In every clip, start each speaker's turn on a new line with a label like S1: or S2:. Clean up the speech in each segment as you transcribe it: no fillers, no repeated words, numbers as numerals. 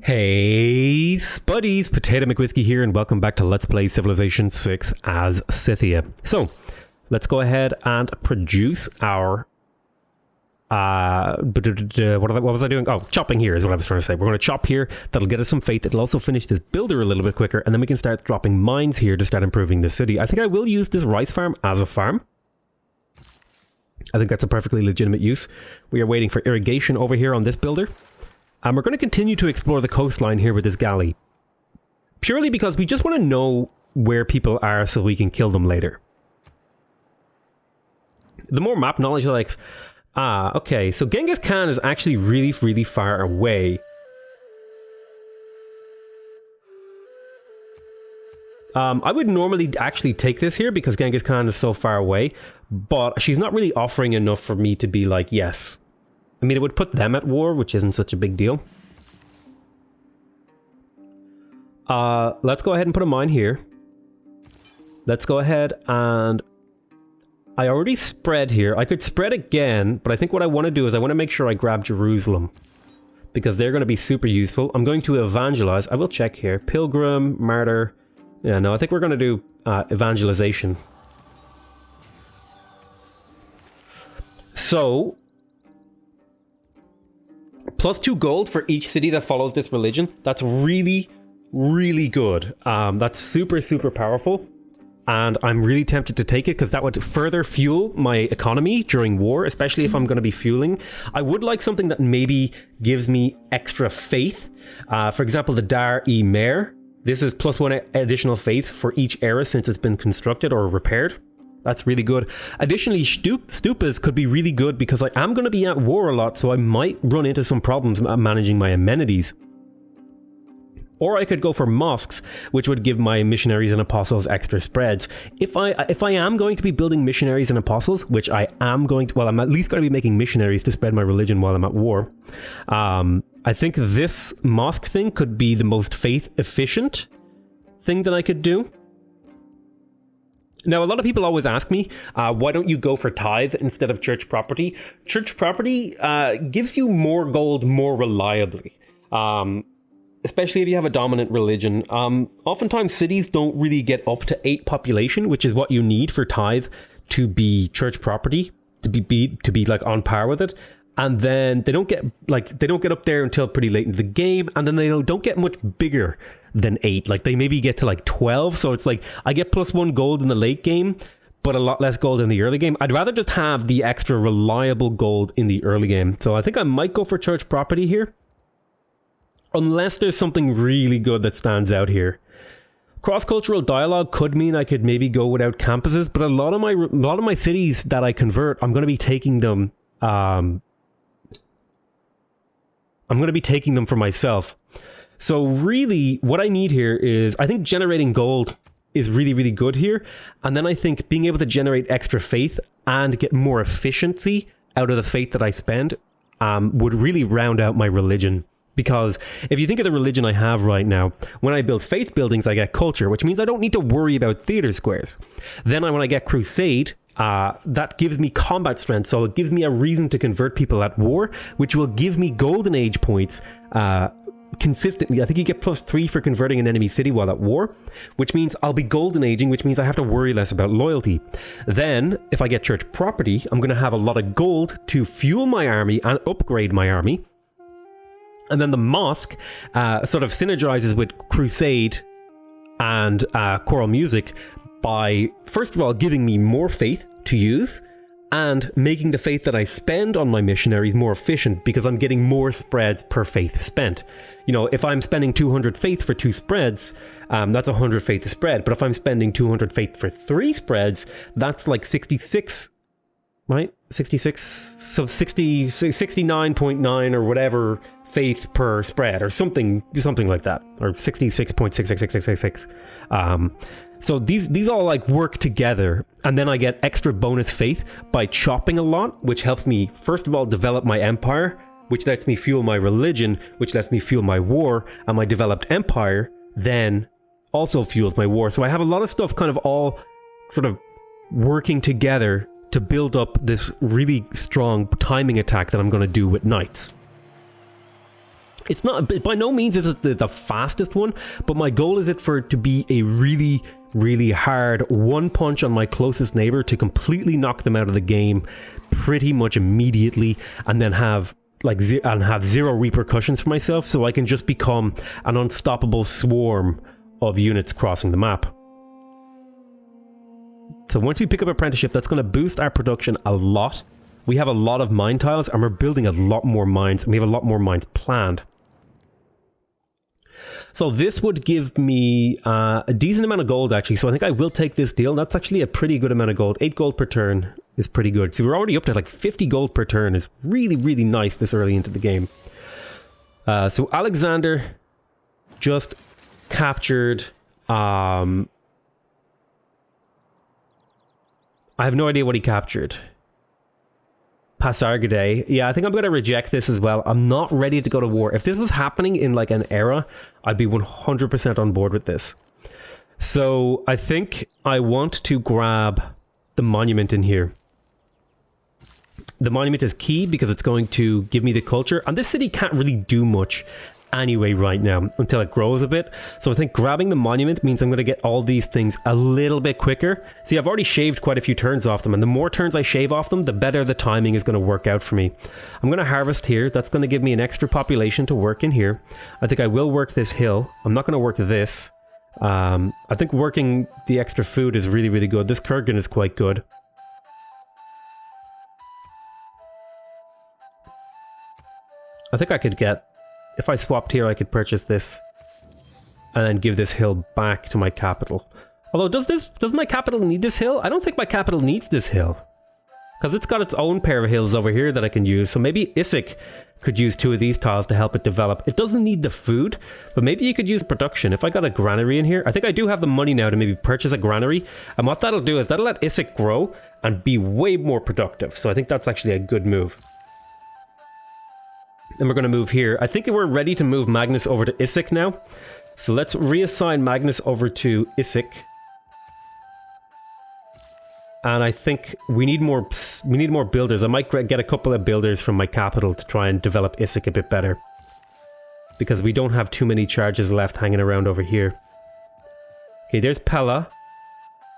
S1: Hey Spuddies, PotatoMcWhiskey here, and welcome back to Let's Play Civilization 6 as Scythia. So, let's go ahead and produce our... what was I doing? Oh, chopping here is what I was trying to say. We're going to chop here. That'll get us some faith. It'll also finish this builder a little bit quicker, and then we can start dropping mines here to start improving the city. I think I will use this rice farm as a farm. I think that's a perfectly legitimate use. We are waiting for irrigation over here on this builder. And we're going to continue to explore the coastline here with this galley. Purely because we just want to know where people are so we can kill them later. The more map knowledge, like... okay, so Genghis Khan is actually really far away. I would normally actually take this here because Genghis Khan is so far away. But she's not really offering enough for me to be like, yes. I mean, it would put them at war, which isn't such a big deal. Let's go ahead and put a mine here. Let's go ahead and... I already spread here. I could spread again, but I think what I want to do is I want to make sure I grab Jerusalem. Because they're going to be super useful. I'm going to evangelize. I will check here. Pilgrim, martyr. Yeah, no, I think we're going to do evangelization. So... +2 gold for each city that follows this religion. That's really good. That's super powerful. And I'm really tempted to take it because that would further fuel my economy during war, especially if I'm going to be fueling. I would like something that maybe gives me extra faith. For example, the Deity Meier. This is +1 additional faith for each era since it's been constructed or repaired. That's really good. Additionally, stupas could be really good because I am going to be at war a lot, so I might run into some problems managing my amenities. Or I could go for mosques, which would give my missionaries and apostles extra spreads. If I am going to be building missionaries and apostles, which I am going to... Well, I'm at least going to be making missionaries to spread my religion while I'm at war. I think this mosque thing could be the most faith-efficient thing that I could do. Now, a lot of people always ask me, why don't you go for tithe instead of church property? Church property gives you more gold more reliably, especially if you have a dominant religion. Oftentimes, cities don't really get up to 8 population, which is what you need for tithe to be church property, to be like on par with it. And then they don't get up there until pretty late in the game, and then they don't get much bigger than 8. Like they maybe get to like 12. So it's like I get +1 gold in the late game, but a lot less gold in the early game. I'd rather just have the extra reliable gold in the early game. So I think I might go for church property here, unless there's something really good that stands out here. Cross-cultural dialogue could mean I could maybe go without campuses, but a lot of my cities that I convert, I'm going to be taking them. I'm going to be taking them for myself. So really, what I need here is, I think generating gold is really good here. And then I think being able to generate extra faith and get more efficiency out of the faith that I spend would really round out my religion. Because if you think of the religion I have right now, when I build faith buildings, I get culture, which means I don't need to worry about theater squares. Then when I get crusade, that gives me combat strength, so it gives me a reason to convert people at war, which will give me golden age points consistently. I think you get +3 for converting an enemy city while at war, which means I'll be golden aging, which means I have to worry less about loyalty. Then, if I get church property, I'm going to have a lot of gold to fuel my army and upgrade my army. And then the mosque sort of synergizes with crusade and choral music by, first of all, giving me more faith to use and making the faith that I spend on my missionaries more efficient because I'm getting more spreads per faith spent. You know, if I'm spending 200 faith for 2 spreads, that's 100 faith a spread. But if I'm spending 200 faith for 3 spreads, that's like 66, right? 66, so 69.9 or whatever faith per spread or something like that, or 66.66666. So these all like work together, and then I get extra bonus faith by chopping a lot, which helps me first of all develop my empire, which lets me fuel my religion, which lets me fuel my war, and my developed empire then also fuels my war. So I have a lot of stuff kind of all sort of working together to build up this really strong timing attack that I'm going to do with knights. It's not, by no means is it the fastest one, but my goal is for it to be a really, really hard one punch on my closest neighbor to completely knock them out of the game pretty much immediately, and then have zero repercussions for myself, so I can just become an unstoppable swarm of units crossing the map. So once we pick up apprenticeship, that's going to boost our production a lot. We have a lot of mine tiles, and we're building a lot more mines, and we have a lot more mines planned. So this would give me a decent amount of gold, actually. So I think I will take this deal. That's actually a pretty good amount of gold. 8 gold per turn is pretty good. So we're already up to like 50 gold per turn. Is really, really nice this early into the game. So Alexander just captured... I have no idea what he captured. Pasargadae. Yeah, I think I'm going to reject this as well. I'm not ready to go to war. If this was happening in like an era, I'd be 100% on board with this. So I think I want to grab the monument in here. The monument is key because it's going to give me the culture. And this city can't really do much anyway right now until it grows a bit. So I think grabbing the monument means I'm going to get all these things a little bit quicker. See, I've already shaved quite a few turns off them, and the more turns I shave off them, the better the timing is going to work out for me. I'm going to harvest here. That's going to give me an extra population to work in here. I think I will work this hill. I'm not going to work this. I think working the extra food is really, really good. This kurgan is quite good. I think I could get... If I swapped here, I could purchase this and then give this hill back to my capital. Although, does my capital need this hill? I don't think my capital needs this hill, because it's got its own pair of hills over here that I can use. So maybe Issyk could use 2 of these tiles to help it develop. It doesn't need the food, but maybe you could use production. If I got a granary in here, I think I do have the money now to maybe purchase a granary. And what that'll do is that'll let Issyk grow and be way more productive. So I think that's actually a good move. Then we're going to move here. I think we're ready to move Magnus over to Issyk now. So let's reassign Magnus over to Issyk. And I think we need more builders. I might get a couple of builders from my capital to try and develop Issyk a bit better, because we don't have too many charges left hanging around over here. Okay, there's Pella.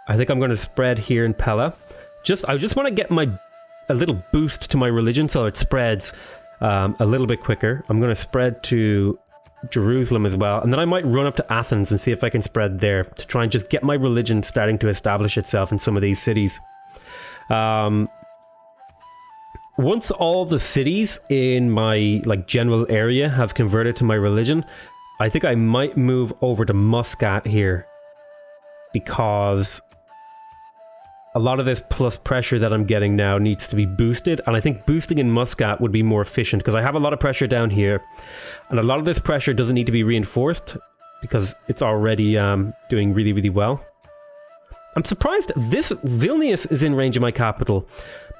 S1: I think I'm going to spread here in Pella. I just want to get a little boost to my religion so it spreads a little bit quicker. I'm going to spread to Jerusalem as well, and then I might run up to Athens and see if I can spread there to try and just get my religion starting to establish itself in some of these cities. Once all the cities in my general area have converted to my religion, I think I might move over to Muscat here, because a lot of this plus pressure that I'm getting now needs to be boosted, and I think boosting in Muscat would be more efficient, because I have a lot of pressure down here, and a lot of this pressure doesn't need to be reinforced because it's already doing really, really well. I'm surprised this Vilnius is in range of my capital,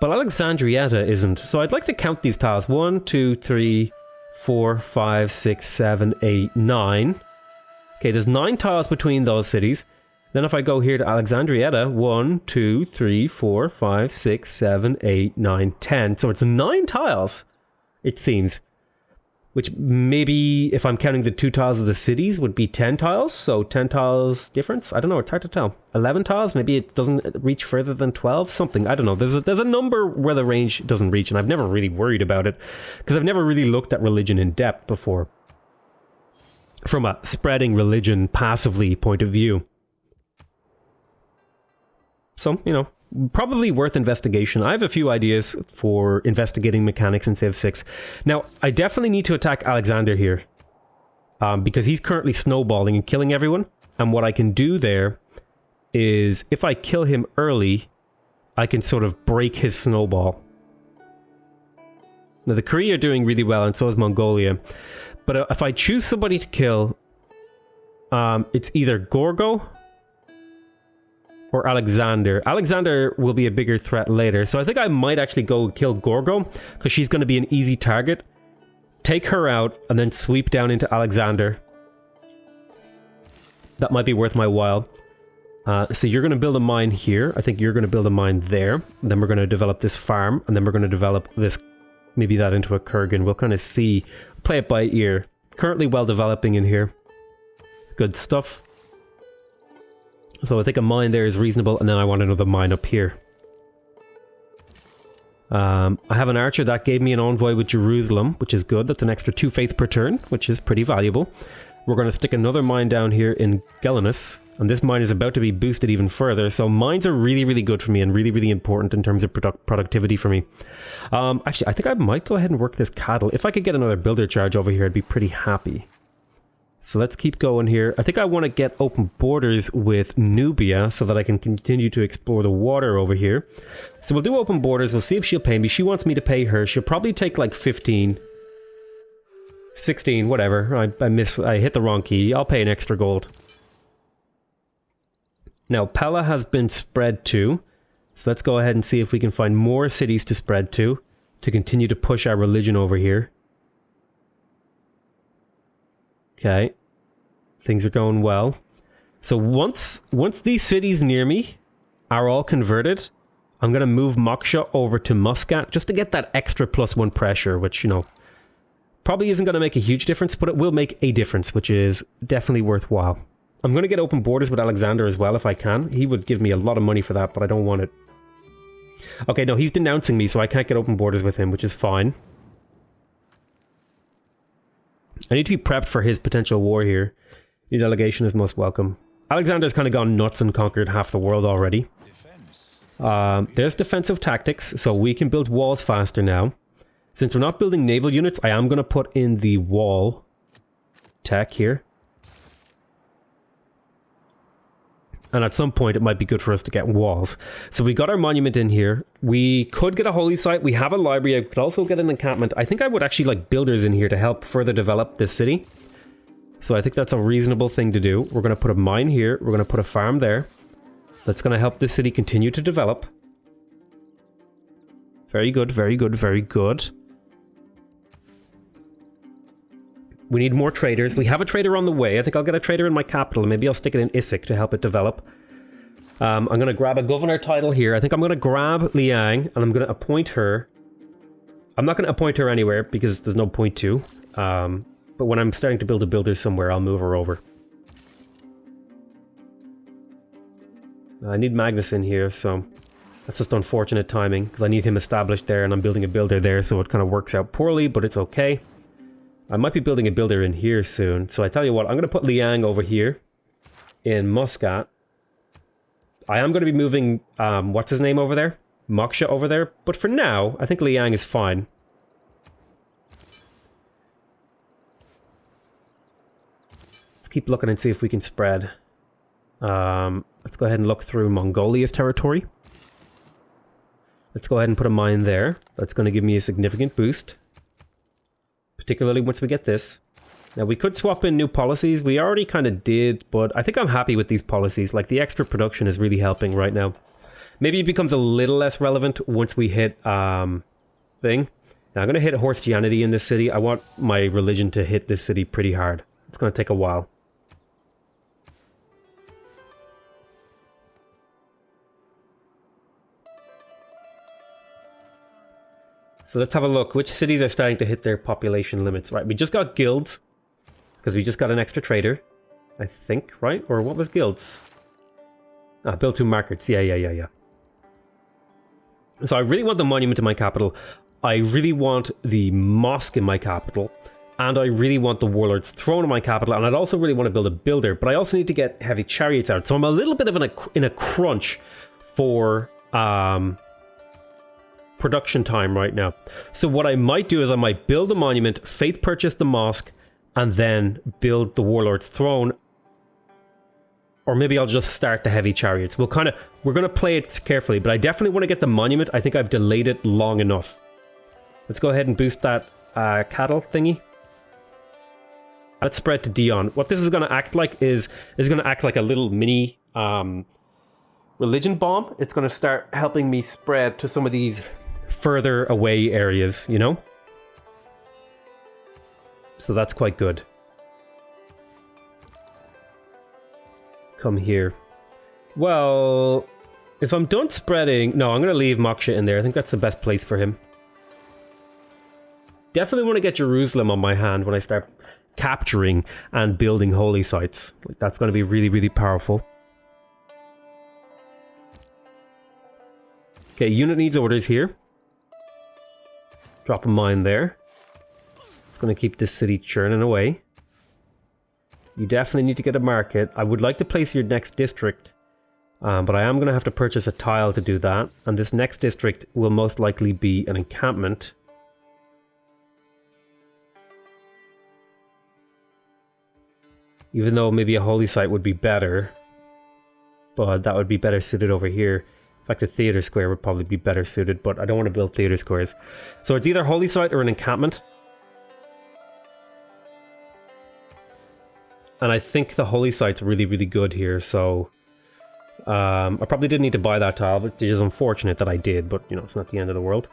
S1: but Alexandrietta isn't. So I'd like to count these tiles. 1, 2, 3, 4, 5, 6, 7, 8, 9. Okay, there's 9 tiles between those cities. Then if I go here to Alexandrietta, 1, 2, 3, 4, 5, 6, 7, 8, 9, 10. So it's 9 tiles, it seems. Which maybe, if I'm counting the 2 tiles of the cities, would be 10 tiles. So 10 tiles difference? I don't know, it's hard to tell. 11 tiles? Maybe it doesn't reach further than 12? Something, I don't know. There's a number where the range doesn't reach, and I've never really worried about it, because I've never really looked at religion in depth before, from a spreading religion passively point of view. So, probably worth investigation. I have a few ideas for investigating mechanics in Civ 6. Now, I definitely need to attack Alexander here, because he's currently snowballing and killing everyone. And what I can do there is, if I kill him early, I can sort of break his snowball. Now, the Korea are doing really well, and so is Mongolia. But if I choose somebody to kill, it's either Gorgo or Alexander. Alexander will be a bigger threat later, so I think I might actually go kill Gorgo, because she's going to be an easy target. Take her out, and then sweep down into Alexander. That might be worth my while. So you're going to build a mine here. I think you're going to build a mine there. And then we're going to develop this farm, and then we're going to develop this, maybe that into a kurgan. We'll kind of see, play it by ear. currently well developing in here. Good stuff. So I think a mine there is reasonable, and then I want another mine up here. I have an archer that gave me an envoy with Jerusalem, which is good. That's an extra 2 faith per turn, which is pretty valuable. We're going to stick another mine down here in Gelinus, and this mine is about to be boosted even further. So mines are really, really good for me and really, really important in terms of productivity for me. Actually, I think I might go ahead and work this cattle. If I could get another builder charge over here, I'd be pretty happy. So let's keep going here. I think I want to get open borders with Nubia so that I can continue to explore the water over here. So we'll do open borders. We'll see if she'll pay me. She wants me to pay her. She'll probably take like 15, 16, whatever. I hit the wrong key. I'll pay an extra gold. Now, Pella has been spread to. So let's go ahead and see if we can find more cities to spread to continue to push our religion over here. Okay, things are going well. So once these cities near me are all converted, I'm going to move Moksha over to Muscat just to get that extra +1 pressure, which, you know, probably isn't going to make a huge difference, but it will make a difference, which is definitely worthwhile. I'm going to get open borders with Alexander as well if I can. He would give me a lot of money for that, but I don't want it. Okay, no, he's denouncing me, so I can't get open borders with him, which is fine. I need to be prepped for his potential war here. Your delegation is most welcome. Alexander's kind of gone nuts and conquered half the world already. There's defensive tactics, so we can build walls faster now. Since we're not building naval units, I am going to put in the wall tech here. And at some point, it might be good for us to get walls. So we got our monument in here. We could get a holy site. We have a library. I could also get an encampment. I think I would actually like builders in here to help further develop this city. So I think that's a reasonable thing to do. We're going to put a mine here. We're going to put a farm there. That's going to help this city continue to develop. Very good, very good, very good. We need more traders. We have a trader on the way. I think I'll get a trader in my capital. Maybe I'll stick it in Issyk to help it develop. I'm going to grab a governor title here. I think I'm going to grab Liang and I'm going to appoint her. I'm not going to appoint her anywhere because there's no point to. But when I'm starting to build a builder somewhere, I'll move her over. I need Magnus in here, so that's just unfortunate timing because I need him established there and I'm building a builder there, so it kind of works out poorly, but it's okay. I might be building a builder in here soon. So I tell you what, I'm going to put Liang over here in Muscat. I am going to be moving, what's his name over there? Moksha over there. But for now, I think Liang is fine. Let's keep looking and see if we can spread. Let's go ahead and look through Mongolia's territory. Let's go ahead and put a mine there. That's going to give me a significant boost. Particularly once we get this. Now we could swap in new policies. We already kind of did, but I think I'm happy with these policies. Like the extra production is really helping right now. Maybe it becomes a little less relevant once we hit thing. Now I'm going to hit Horstianity in this city. I want my religion to hit this city pretty hard. It's going to take a while. So let's have a look. Which cities are starting to hit their population limits? Right, we just got guilds. Because we just got an extra trader. I think, right? Or what was guilds? Ah, build 2 markets. Yeah. So I really want the monument in my capital. I really want the mosque in my capital. And I really want the warlord's throne in my capital. And I'd also really want to build a builder. But I also need to get heavy chariots out. So I'm a little bit of in a crunch for... production time right now. So what I might do is I might build the monument, faith purchase the mosque, and then build the warlord's throne. Or maybe I'll just start the heavy chariots. We're going to play it carefully, but I definitely want to get the monument. I think I've delayed it long enough. Let's go ahead and boost that cattle thingy. Let's spread to Dion. What this is going to act like is going to act like a little mini religion bomb. It's going to start helping me spread to some of these further away areas, you know? So that's quite good. Come here. Well, if I'm done spreading... No, I'm going to leave Moksha in there. I think that's the best place for him. definitely want to get Jerusalem on my hand when I start capturing and building holy sites. Like, that's going to be really, really powerful. Okay, unit needs orders here. Drop a mine there. It's going to keep this city churning away. You definitely need to get a market. I would like to place your next district, but I am going to have to purchase a tile to do that. And this next district will most likely be an encampment. Even though maybe a holy site would be better. But that would be better suited over here. In fact, a theater square would probably be better suited, but I don't want to build theater squares. So it's either holy site or an encampment. And I think the holy site's really, really good here, so... I probably didn't need to buy that tile, but it is unfortunate that I did, but, you know, it's not the end of the world.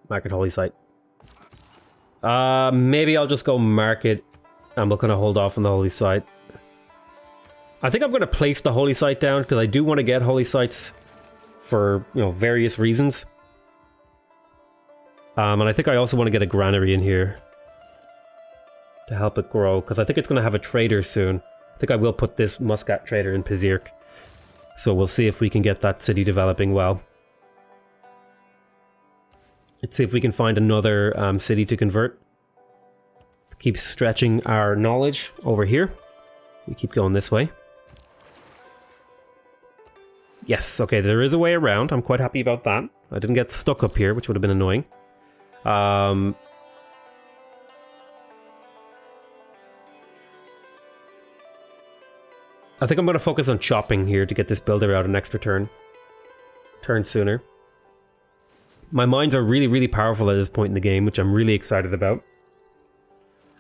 S1: Market holy site. Maybe I'll just go market, and we'll kind of hold off on the holy site. I think I'm going to place the holy site down, because I do want to get holy sites for, you know, various reasons. And I think I also want to get a granary in here to help it grow, because I think it's going to have a trader soon. I think I will put this muscat trader in Pizirk. So we'll see if we can get that city developing well. Let's see if we can find another city to convert. Let's keep stretching our knowledge over here. We keep going this way. Yes, okay, there is a way around. I'm quite happy about that. I didn't get stuck up here, which would have been annoying. I think I'm going to focus on chopping here to get this builder out an extra turn sooner. My mines are really, really powerful at this point in the game, which I'm really excited about.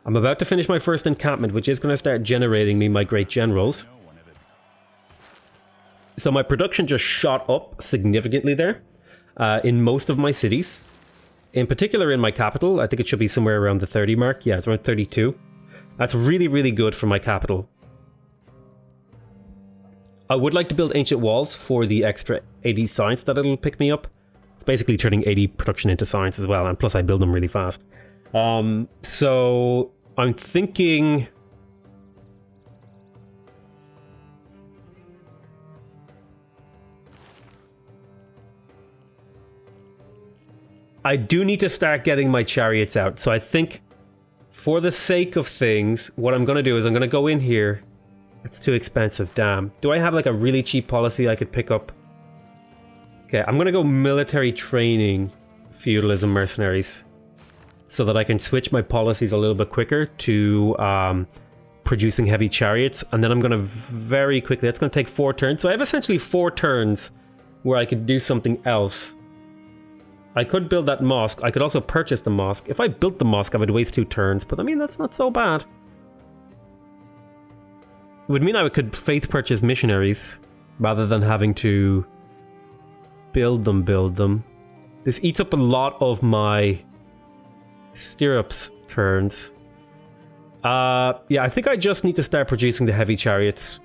S1: I'm about to finish my first encampment, which is going to start generating me my great generals. So my production just shot up significantly there in most of my cities. In particular in my capital, I think it should be somewhere around the 30 mark. Yeah, it's around 32. That's really, really good for my capital. I would like to build ancient walls for the extra 80 science that it'll pick me up. It's basically turning 80 production into science as well, and plus I build them really fast. So I'm thinking... I do need to start getting my chariots out. So I think, for the sake of things, what I'm going to do is I'm going to go in here. It's too expensive, damn. Do I have like a really cheap policy I could pick up? Okay, I'm going to go military training, feudalism, mercenaries. So that I can switch my policies a little bit quicker to producing heavy chariots. And then I'm going to very quickly, that's going to take 4 turns. So I have essentially 4 turns where I could do something else. I could build that mosque. I could also purchase the mosque. If I built the mosque, I would waste 2 turns. But I mean, that's not so bad. It would mean I could faith purchase missionaries rather than having to build them. This eats up a lot of my stirrups turns. Yeah, I think I just need to start producing the heavy chariots.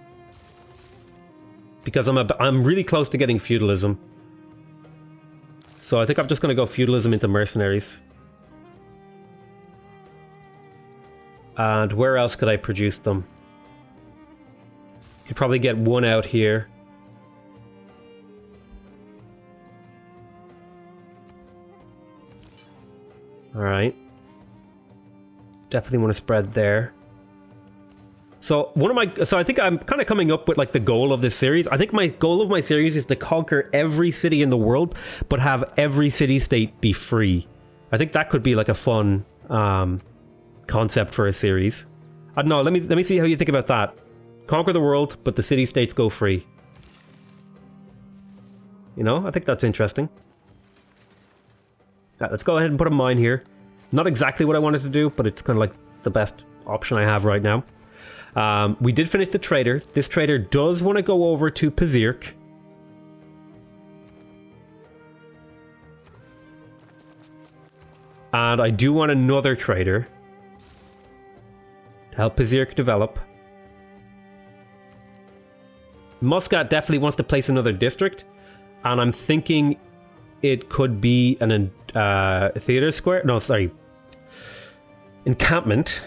S1: Because I'm really close to getting feudalism. So I think I'm just going to go feudalism into mercenaries. And where else could I produce them? Could probably get 1 out here. Alright. Definitely want to spread there. So I think I'm kind of coming up with like the goal of this series. I think my goal of my series is to conquer every city in the world, but have every city-state be free. I think that could be like a fun concept for a series. I don't know, let me see how you think about that. Conquer the world, but the city-states go free. You know, I think that's interesting. Let's go ahead and put a mine here. Not exactly what I wanted to do, but it's kind of like the best option I have right now. We did finish the trader. This trader does want to go over to Pizirk. And I do want another trader to help Pizirk develop. Muscat definitely wants to place another district, and I'm thinking it could be an theater square. No, sorry, encampment.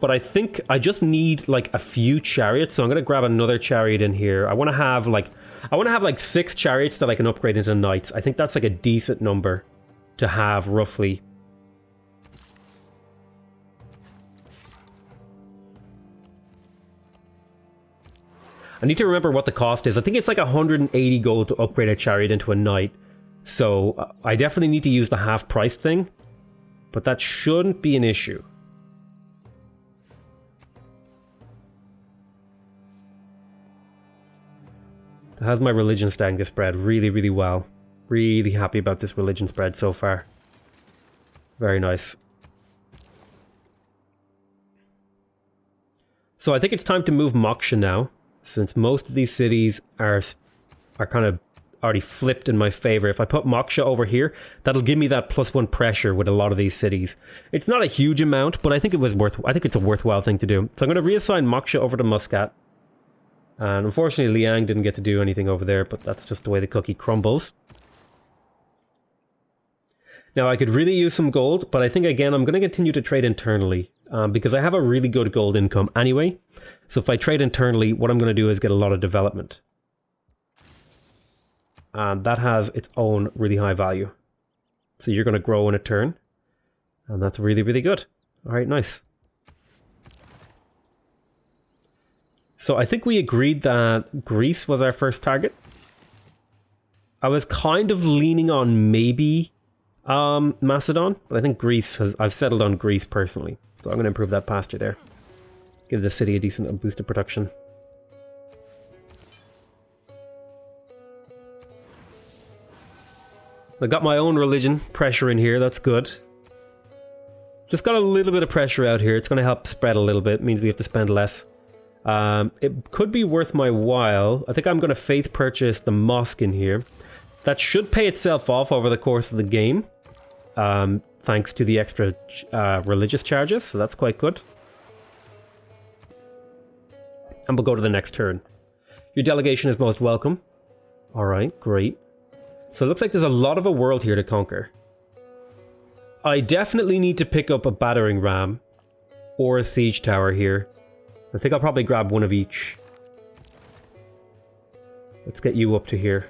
S1: But I think I just need like a few chariots, so I'm gonna grab another chariot in here. I want to have like 6 chariots that I can upgrade into knights. I think that's like a decent number to have roughly. I need to remember what the cost is. I think it's like 180 gold to upgrade a chariot into a knight. So I definitely need to use the half price thing, but that shouldn't be an issue. It has my religion starting to spread really, really well. Really happy about this religion spread so far. Very nice. So I think it's time to move Moksha now, since most of these cities are kind of already flipped in my favor. If I put Moksha over here, that'll give me that +1 pressure with a lot of these cities. It's not a huge amount, but I think it's a worthwhile thing to do. So I'm going to reassign Moksha over to Muscat. And unfortunately, Liang didn't get to do anything over there, but that's just the way the cookie crumbles. Now, I could really use some gold, but I think, again, I'm going to continue to trade internally, because I have a really good gold income anyway. So if I trade internally, what I'm going to do is get a lot of development. And that has its own really high value. So you're going to grow in a turn. And that's really, really good. All right, nice. So I think we agreed that Greece was our first target. I was kind of leaning on maybe Macedon, but I think I've settled on Greece personally. So I'm going to improve that pasture there. Give the city a decent boost of production. I got my own religion pressure in here, that's good. Just got a little bit of pressure out here. It's going to help spread a little bit. It means we have to spend less. It could be worth my while. I think I'm going to faith purchase the mosque in here. That should pay itself off over the course of the game. Thanks to the extra religious charges, so that's quite good. And we'll go to the next turn. Your delegation is most welcome. Alright, great. So it looks like there's a lot of a world here to conquer. I definitely need to pick up a battering ram or a siege tower here. I think I'll probably grab one of each. Let's get you up to here.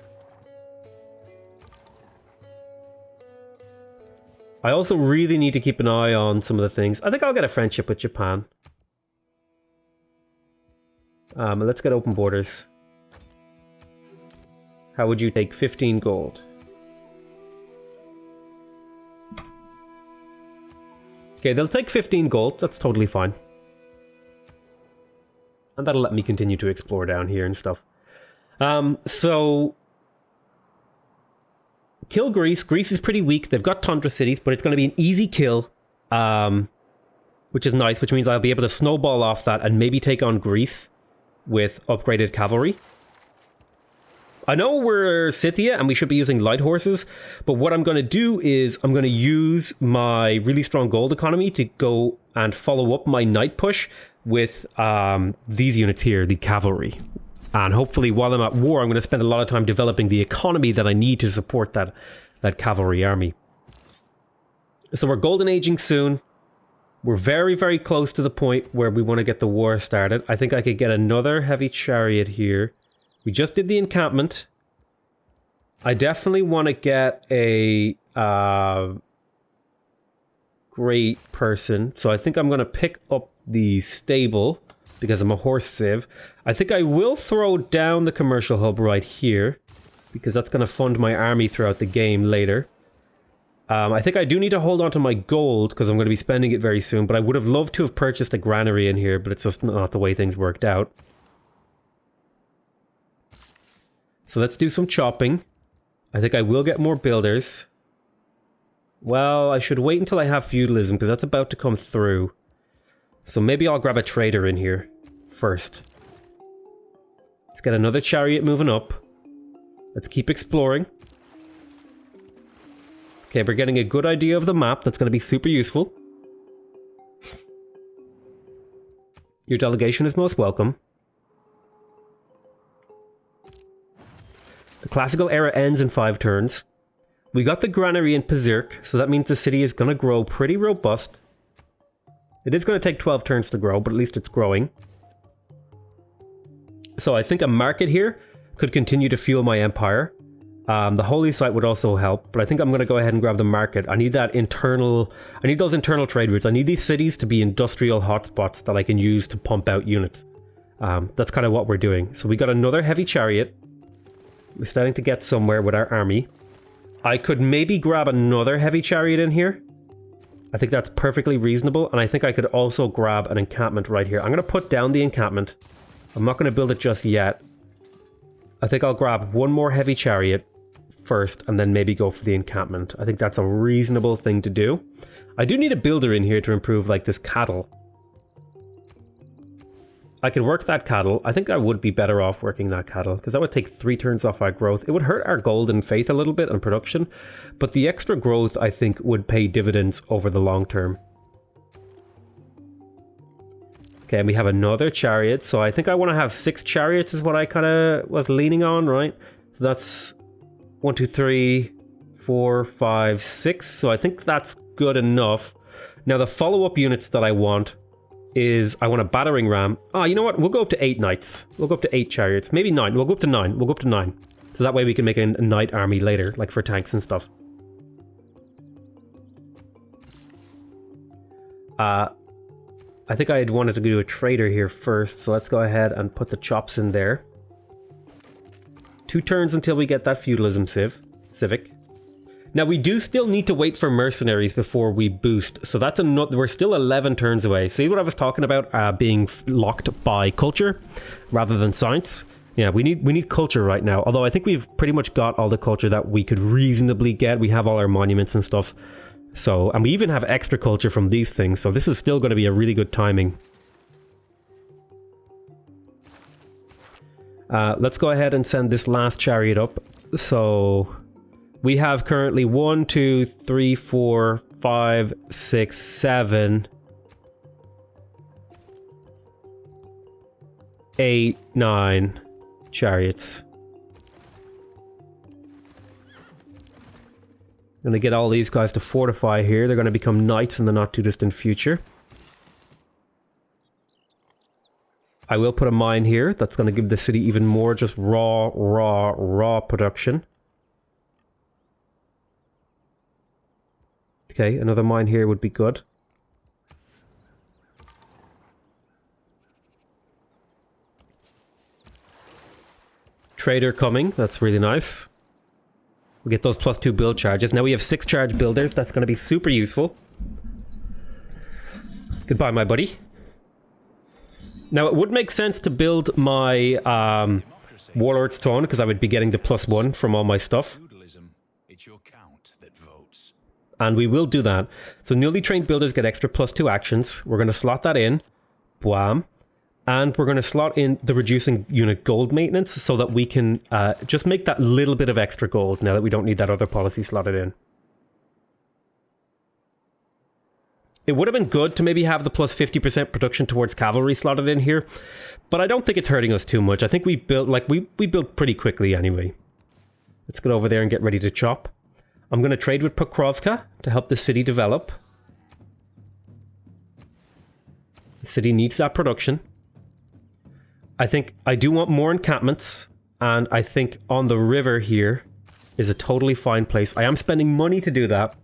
S1: I also really need to keep an eye on some of the things. I think I'll get a friendship with Japan. Let's get open borders. How would you take 15 gold? Okay, they'll take 15 gold. That's totally fine. And that'll let me continue to explore down here and stuff. So... kill Greece. Greece is pretty weak. They've got tundra cities, but it's going to be an easy kill. Which is nice, which means I'll be able to snowball off that and maybe take on Greece with upgraded cavalry. I know we're Scythia and we should be using light horses, but what I'm going to do is I'm going to use my really strong gold economy to go and follow up my knight push with these units here, the cavalry. And hopefully while I'm at war, I'm going to spend a lot of time developing the economy that I need to support that cavalry army. So we're golden aging soon. We're very, very close to the point where we want to get the war started. I think I could get another heavy chariot here. We just did the encampment. I definitely want to get a great person. So I think I'm going to pick up the stable because I'm a horse civ. I think I will throw down the commercial hub right here because that's going to fund my army throughout the game later. I think I do need to hold on to my gold because I'm going to be spending it very soon, but I would have loved to have purchased a granary in here, but it's just not the way things worked out. So let's do some chopping. I think I will get more builders. Well, I should wait until I have feudalism because that's about to come through. So maybe I'll grab a trader in here first. Let's get another chariot moving up. Let's keep exploring. Okay, we're getting a good idea of the map. That's going to be super useful. Your delegation is most welcome. The classical era ends in 5 turns. We got the granary in Berserk, so that means the city is going to grow pretty robust. It is going to take 12 turns to grow, but at least it's growing. So I think a market here could continue to fuel my empire. The holy site would also help, but I think I'm going to go ahead and grab the market. I need that internal... I need those internal trade routes. I need these cities to be industrial hotspots that I can use to pump out units. That's kind of what we're doing. So we got another heavy chariot. We're starting to get somewhere with our army. I could maybe grab another heavy chariot in here. I think that's perfectly reasonable, and I think I could also grab an encampment right here. I'm going to put down the encampment. I'm not going to build it just yet. I think I'll grab one more heavy chariot first, and then maybe go for the encampment. I think that's a reasonable thing to do. I do need a builder in here to improve, like, this cattle. I can work that cattle. I think I would be better off working that cattle, because that would take 3 turns off our growth. It would hurt our gold and faith a little bit on production, but the extra growth, I think, would pay dividends over the long term. Okay, and we have another chariot, so I think I want to have 6 chariots is what I kind of was leaning on, right? So that's 1, 2, 3, 4, 5, 6. So I think that's good enough. Now the follow-up units that I want is I want a battering ram. Oh, you know what? We'll go up to 8 knights. We'll go up to 8 chariots. Maybe 9. We'll go up to 9. We'll go up to 9. So that way we can make a knight army later, like for tanks and stuff. I think I had wanted to do a trader here first, so let's go ahead and put the chops in there. 2 turns until we get that feudalism civic. Now we do still need to wait for mercenaries before we boost, so that's another. We're still 11 turns away. See what I was talking about being locked by culture rather than science? Yeah, we need culture right now. Although I think we've pretty much got all the culture that we could reasonably get. We have all our monuments and stuff. So, and we even have extra culture from these things, so this is still going to be a really good timing. Let's go ahead and send this last chariot up. So we have currently 1, 2, 3, 4, 5, 6, 7, 8, 9 chariots. I'm going to get all these guys to fortify here. They're going to become knights in the not too distant future. I will put a mine here. That's going to give the city even more just raw production. Okay, another mine here would be good. Trader coming. That's really nice. We get those +2 build charges. Now we have 6 charge builders. That's going to be super useful. Goodbye, my buddy. Now, it would make sense to build my Warlord's Throne, because I would be getting the +1 from all my stuff. And we will do that. So newly trained builders get extra +2 actions. We're going to slot that in. Bwam. And we're going to slot in the reducing unit gold maintenance so that we can just make that little bit of extra gold now that we don't need that other policy slotted in. It would have been good to maybe have the +50% production towards cavalry slotted in here, but I don't think it's hurting us too much. I think we built, like, we built pretty quickly anyway. Let's get over there and get ready to chop. I'm going to trade with Pokrovka to help the city develop. The city needs that production. I think I do want more encampments, and I think on the river here is a totally fine place. I am spending money to do that,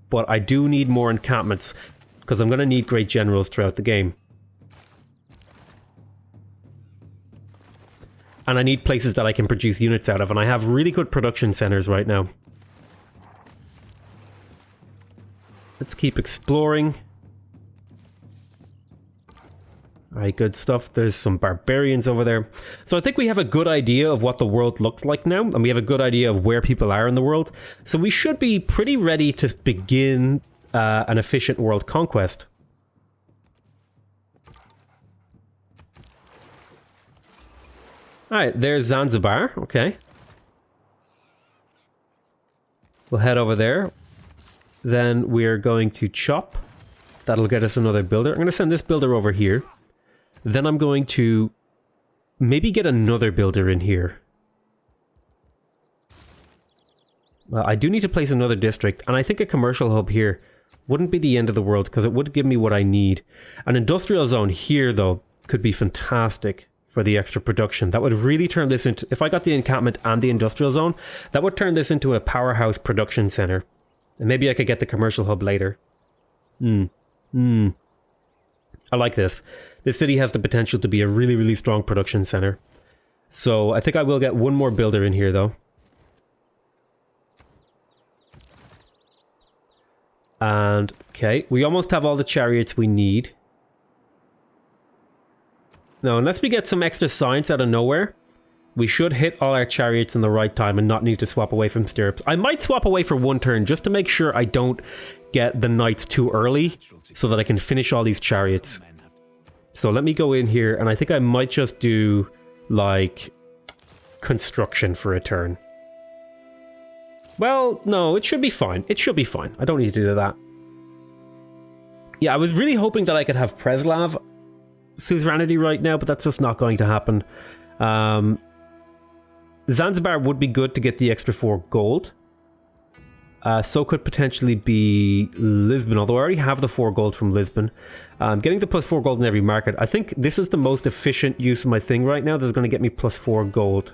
S1: but I do need more encampments, because I'm going to need great generals throughout the game. And I need places that I can produce units out of, and I have really good production centers right now. Let's keep exploring. Alright, good stuff. There's some barbarians over there. So I think we have a good idea of what the world looks like now, and we have a good idea of where people are in the world. So we should be pretty ready to begin an efficient world conquest. Alright, there's Zanzibar. Okay. We'll head over there. Then we're going to chop. That'll get us another builder. I'm going to send this builder over here. Then I'm going to maybe get another builder in here. Well, I do need to place another district, and I think a commercial hub here wouldn't be the end of the world because it would give me what I need. An industrial zone here, though, could be fantastic for the extra production. That would really turn this into, if I got the encampment and the industrial zone, that would turn this into a powerhouse production center. And maybe I could get the commercial hub later. I like this. This city has the potential to be a really, really strong production center. So I think I will get one more builder in here, though. And, okay, we almost have all the chariots we need. Now, unless we get some extra science out of nowhere, we should hit all our chariots in the right time and not need to swap away from stirrups. I might swap away for one turn just to make sure I don't get the knights too early so that I can finish all these chariots. So let me go in here, and I think I might just do, like, construction for a turn. Well, no, it should be fine. It should be fine. I don't need to do that. Yeah, I was really hoping that I could have Preslav suzerainty right now, but that's just not going to happen. Zanzibar would be good to get the extra 4 gold. So could potentially be Lisbon, although I already have the 4 gold from Lisbon. Getting the +4 gold in every market. I think this is the most efficient use of my thing right now. This is going to get me +4 gold.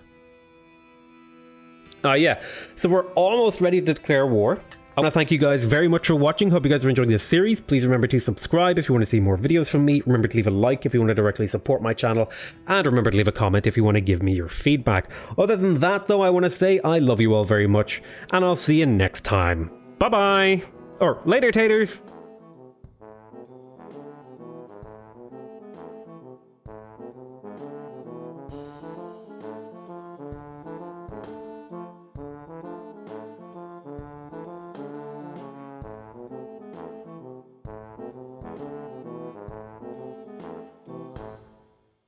S1: Yeah, so we're almost ready to declare war. I want to thank you guys very much for watching. Hope you guys are enjoying this series. Please remember to subscribe if you want to see more videos from me. Remember to leave a like if you want to directly support my channel. And remember to leave a comment if you want to give me your feedback. Other than that, though, I want to say I love you all very much. And I'll see you next time. Bye-bye. Or later, taters.